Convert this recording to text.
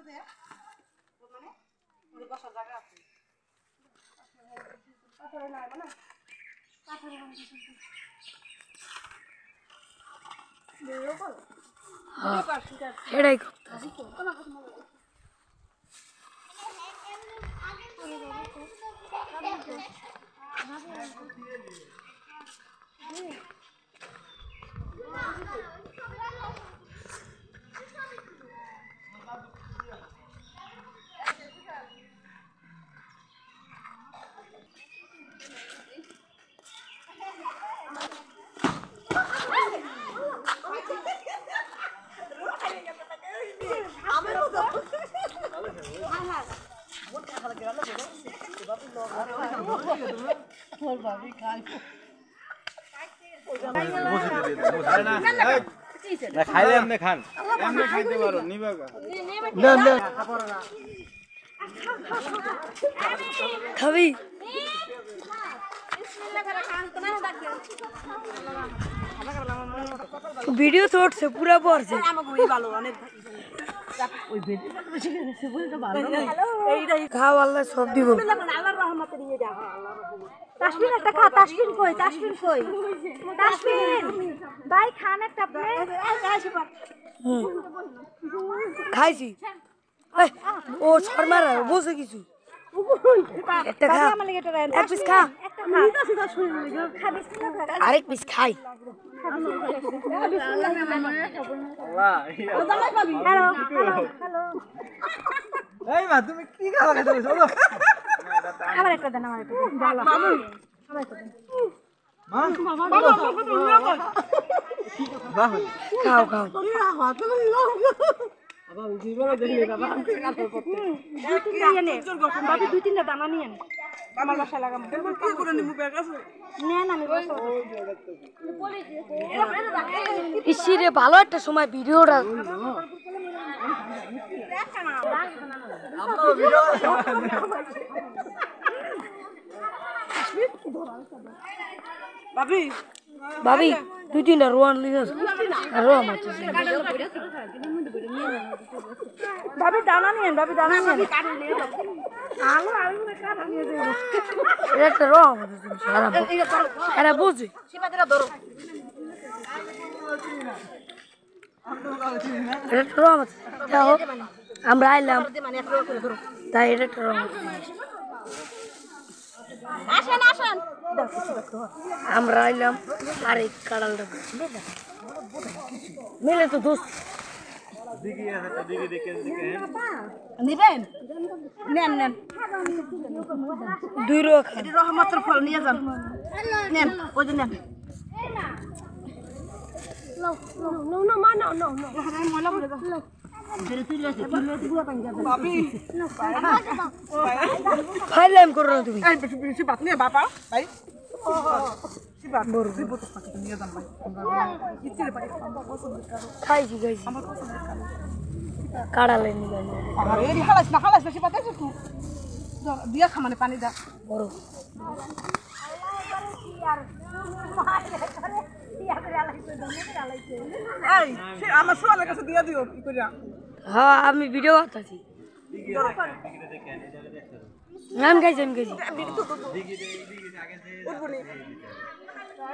যে মানে ওর বসার জায়গা আছে পাথরে নাই মানে পাথরে মানে বেরো করো হ্যাঁ এটাই করতেছি খাইলে এমনি খান এমনি খাইতে পারো নিবা খাবি ভিডিও তো উঠছে পুরা পড়ছে খাও আল্লাহ সব দিব তাসবিন একটা খা তাসবিন কই তাসবিন ভাই খান একটা প্লেট খাইছি ও শর্মার বসে কিছু একটা খা এক পিস খা আরেক পিস খাই এই মা তুমি কি খাওয়া খেতে বসো বলো আমার একটা দেন আমার একটা খাও খাও দুই তিনটা দানা নিয়ে আমার বাসায় লাগাবো ইসিরে ভালো একটা সময় ভিডিওটা ভাবি দুই তিনটা রোয়ান লিখে রোয়া মাছ ভাবি দানা নিয়েন একটা রোয়া মাছ এরা বুঝি রোয়া মাছ আমরা আইলাম তাই এটা একটা রোয়া মাছ আমরা আইলাম আর এই কাড়ালটা মেলে তো দোষ নিবেন নেন দুই রোয়া রহমতের ফল নিয়ে যান নেন ওই যে নেন ফাইলাম করো না তুমি খাইছি কাড়ালে নিলাম দিয়া খা মানে পানি দা বড় আমার সোয়ালের কাছে দিয়া দিও কি করিয়া হ্যাঁ আমি ভিডিও করতেছি আমি খাইছি